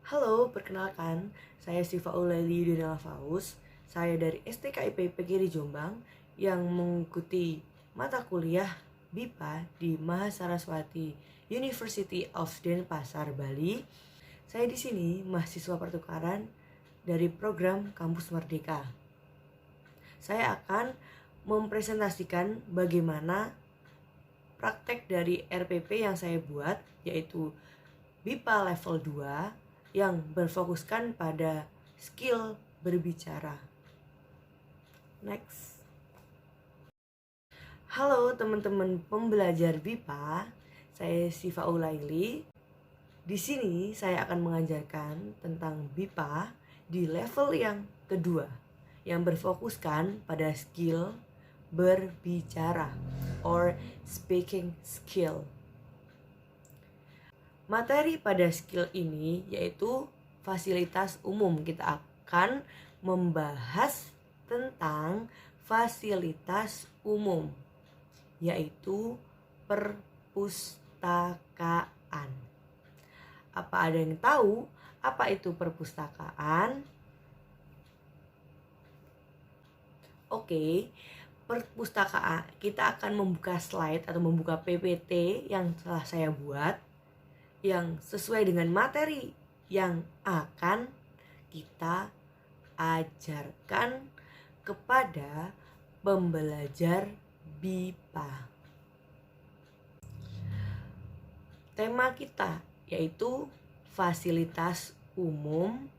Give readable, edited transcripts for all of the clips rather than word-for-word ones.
Halo, perkenalkan, saya Siva Ulaili Dunela Faus. Saya dari STKIP PGRI Jombang yang mengikuti mata kuliah BIPA di Mahasaraswati University of Denpasar, Bali. Saya di sini mahasiswa pertukaran dari program Kampus Merdeka. Saya akan mempresentasikan bagaimana praktek dari RPP yang saya buat, yaitu BIPA level 2 yang berfokuskan pada skill berbicara. Next. Halo teman-teman pembelajar BIPA, saya Siva Ulaili. Di sini saya akan mengajarkan tentang BIPA di level yang kedua, yang berfokuskan pada skill berbicara or speaking skill. Materi pada skill ini yaitu fasilitas umum. Kita akan membahas tentang fasilitas umum, yaitu perpustakaan. Apa ada yang tahu apa itu perpustakaan? Oke, perpustakaan, kita akan membuka slide atau membuka PPT yang telah saya buat, yang sesuai dengan materi yang akan kita ajarkan kepada pembelajar BIPA. Tema kita yaitu fasilitas umum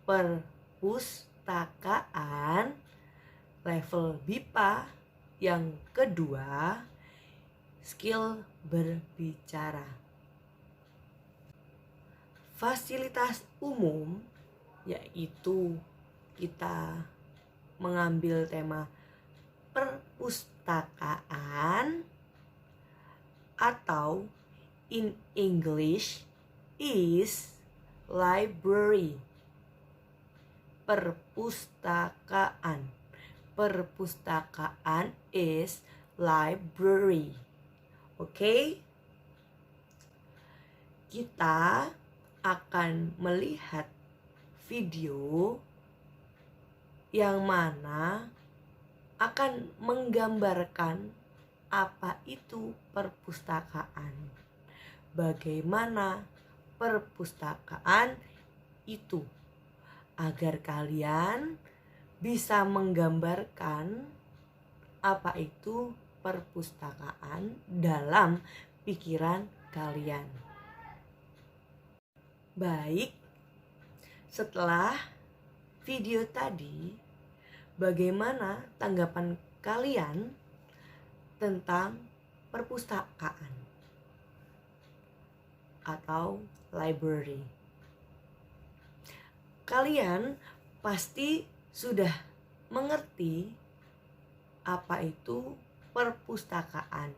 perpustakaan level BIPA yang kedua, skill berbicara. Fasilitas umum yaitu kita mengambil tema perpustakaan atau in English is library. Perpustakaan. Perpustakaan is library. Oke? Kita akan melihat video yang mana akan menggambarkan apa itu perpustakaan, bagaimana perpustakaan itu, agar kalian bisa menggambarkan apa itu perpustakaan dalam pikiran kalian. Baik, setelah video tadi, bagaimana tanggapan kalian tentang perpustakaan atau library? Kalian pasti sudah mengerti apa itu perpustakaan.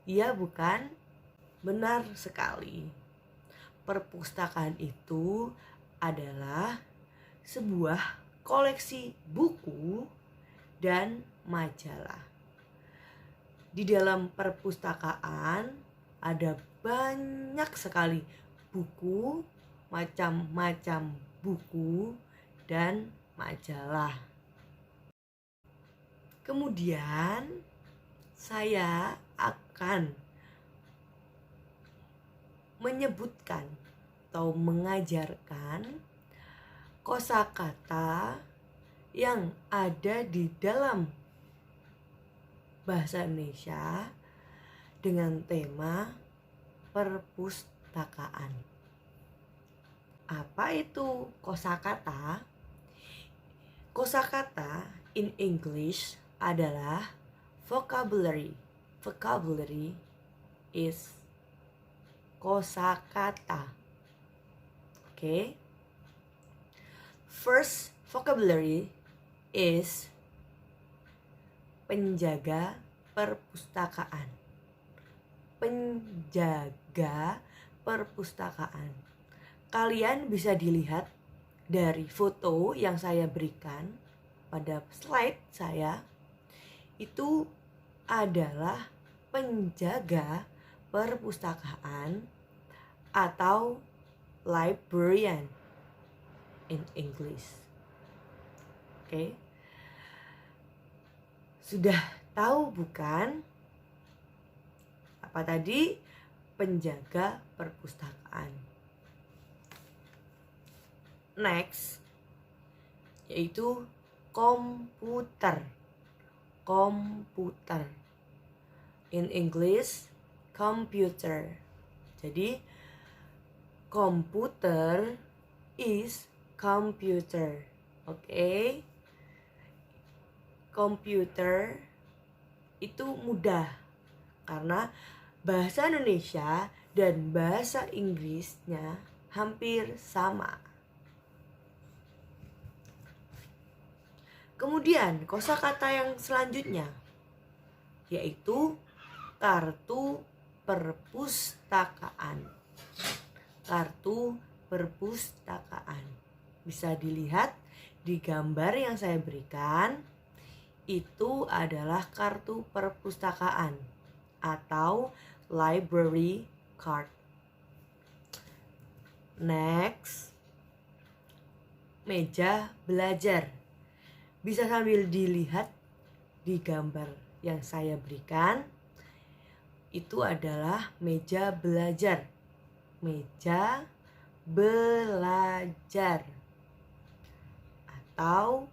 Iya bukan? Benar sekali. Perpustakaan itu adalah sebuah koleksi buku dan majalah. Di dalam perpustakaan ada banyak sekali buku, macam-macam buku dan majalah. Kemudian saya akan menyebutkan atau mengajarkan kosakata yang ada di dalam bahasa Indonesia dengan tema perpustakaan. Apa itu kosakata? Kosakata in English adalah vocabulary. Vocabulary is kosakata. Okay. First vocabulary is penjaga perpustakaan. Penjaga perpustakaan. Kalian bisa dilihat dari foto yang saya berikan pada slide saya. Itu adalah penjaga perpustakaan atau librarian in English. Oke. Sudah tahu bukan? Apa tadi? Penjaga perpustakaan. Next, yaitu komputer. Komputer. In English, computer. Jadi, komputer is computer. Oke. Komputer itu mudah karena bahasa Indonesia dan bahasa Inggrisnya hampir sama. Kemudian kosakata yang selanjutnya yaitu kartu perpustakaan. Kartu perpustakaan. Bisa dilihat di gambar yang saya berikan, itu adalah kartu perpustakaan atau library card. Next, meja belajar. Bisa sambil dilihat di gambar yang saya berikan, itu adalah meja belajar. Meja belajar. Atau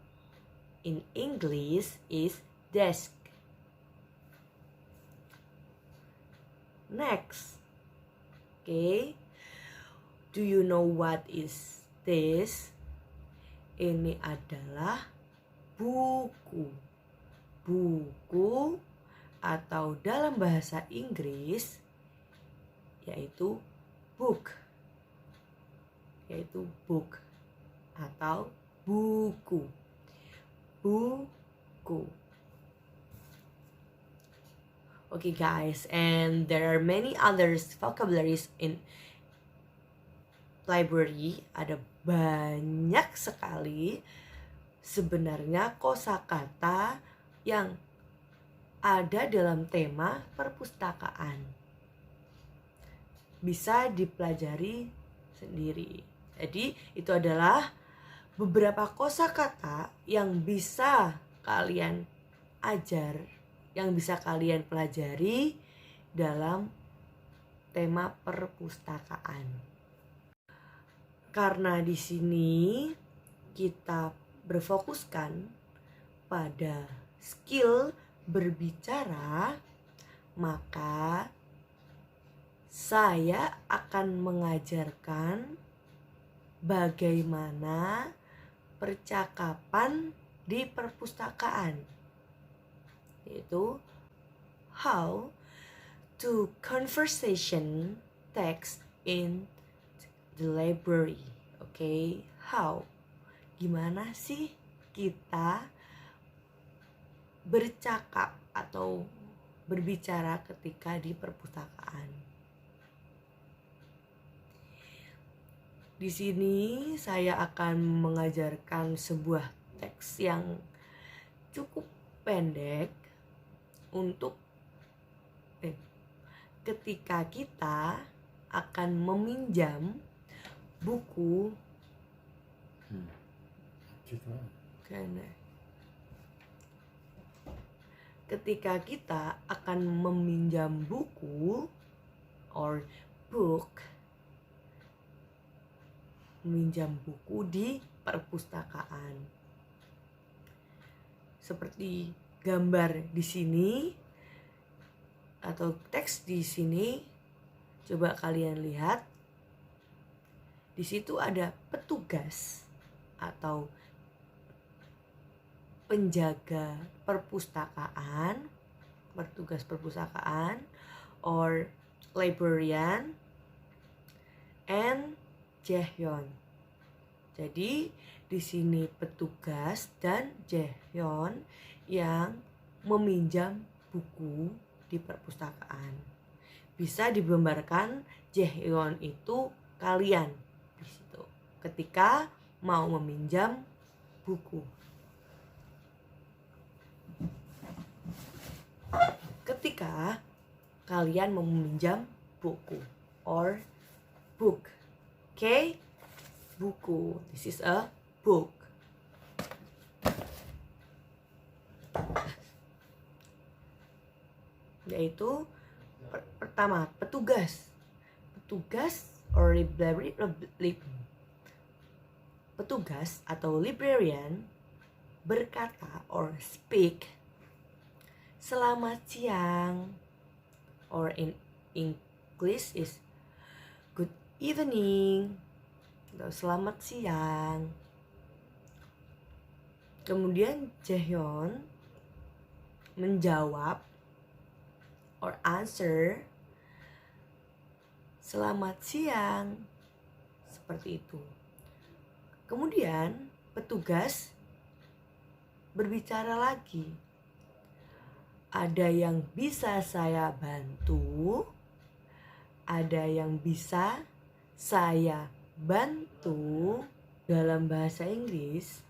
in English is desk. Next. Okay. Do you know what is this? Ini adalah buku. Buku atau dalam bahasa Inggris yaitu book. Yaitu book atau buku. Buku. Okay guys, and there are many others vocabularies in library. Ada banyak sekali sebenarnya kosakata yang ada dalam tema perpustakaan. Bisa dipelajari sendiri. Jadi itu adalah beberapa kosakata yang bisa kalian ajar, yang bisa kalian pelajari dalam tema perpustakaan. Karena di sini kita berfokuskan pada skill berbicara, maka saya akan mengajarkan bagaimana percakapan di perpustakaan, yaitu how to conversation text in the library. Okay, how? Gimana sih kita bercakap atau berbicara ketika di perpustakaan? Di sini saya akan mengajarkan sebuah teks yang cukup pendek untuk ketika kita akan meminjam buku ketika kita akan meminjam buku or book, meminjam buku di perpustakaan. Seperti gambar di sini atau teks di sini, coba kalian lihat. Di situ ada petugas atau penjaga perpustakaan, petugas perpustakaan or librarian and Jaehyun. Jadi di sini petugas dan Jaehyun yang meminjam buku di perpustakaan. Bisa digambarkan Jaehyun itu kalian di situ ketika mau meminjam buku. Ketika kalian meminjam buku or book. Oke, buku. This is a book. Yaitu pertama, petugas. Petugas or petugas atau librarian berkata or speak, selamat siang, or in English is good evening atau selamat siang. Kemudian Jaehyun menjawab or answer, selamat siang, seperti itu. Kemudian petugas berbicara lagi, ada yang bisa saya bantu, ada yang bisa saya bantu. Dalam bahasa Inggris,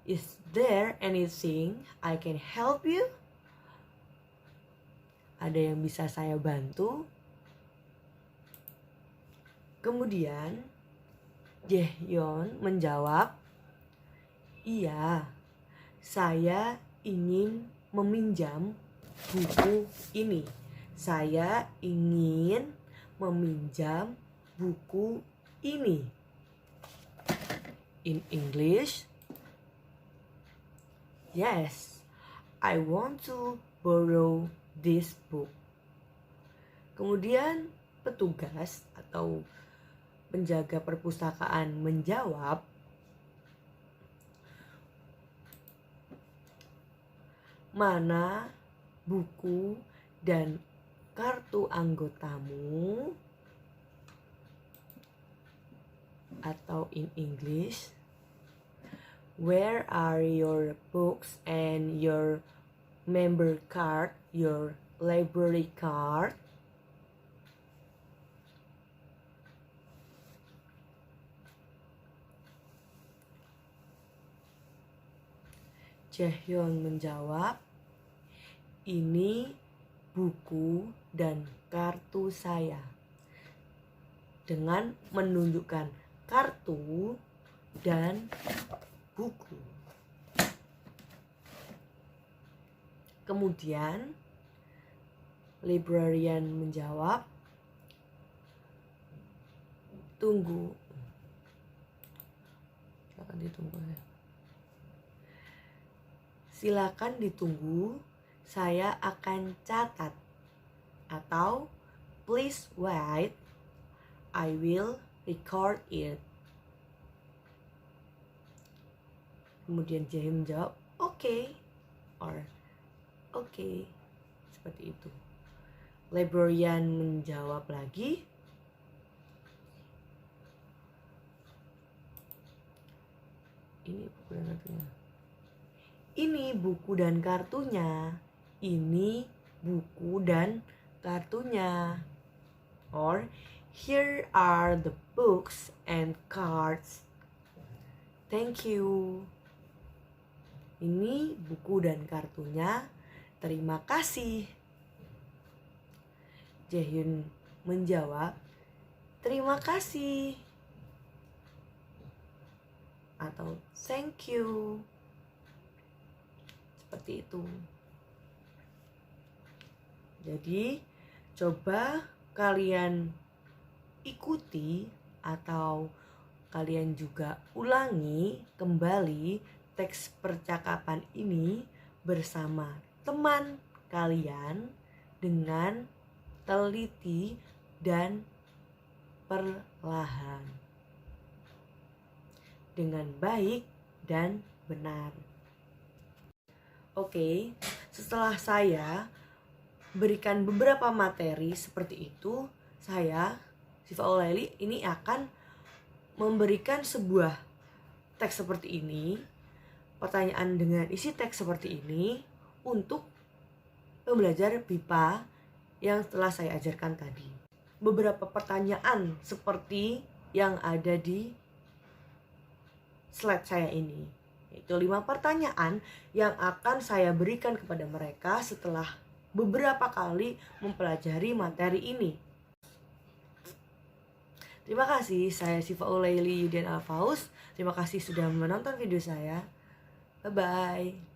is there anything I can help you? Ada yang bisa saya bantu? Kemudian Jaehyun menjawab, iya, saya ingin meminjam buku ini. Saya ingin meminjam buku ini. In English, yes, I want to borrow this book. Kemudian petugas atau penjaga perpustakaan menjawab, mana buku dan kartu anggotamu? Atau in English, where are your books and your member card, your library card? Jaehyun menjawab, ini buku dan kartu saya, dengan menunjukkan kartu dan buku. Kemudian librarian menjawab, tunggu, silakan ditunggu ya. Silakan ditunggu, saya akan catat. Atau please wait, I will record it. Kemudian Jaehyun menjawab, okay, or okay, seperti itu. Librarian menjawab lagi, ini buku dan kartunya. Ini buku dan kartunya. Ini buku dan kartunya. Or here are the books and cards. Thank you. Ini buku dan kartunya. Terima kasih. Jaehyun menjawab, terima kasih. Atau thank you. Seperti itu. Jadi coba kalian ikuti atau kalian juga ulangi kembali teks percakapan ini bersama teman kalian dengan teliti dan perlahan, dengan baik dan benar. Oke, setelah saya berikan beberapa materi seperti itu, saya, Siva Aulaili, ini akan memberikan sebuah teks seperti ini, pertanyaan dengan isi teks seperti ini untuk pembelajar BIPA yang telah saya ajarkan tadi. Beberapa pertanyaan seperti yang ada di slide saya ini. Itu 5 pertanyaan yang akan saya berikan kepada mereka setelah beberapa kali mempelajari materi ini. Terima kasih, saya Siva Ulaili Yudian Alfaus. Terima kasih sudah menonton video saya. Bye-bye.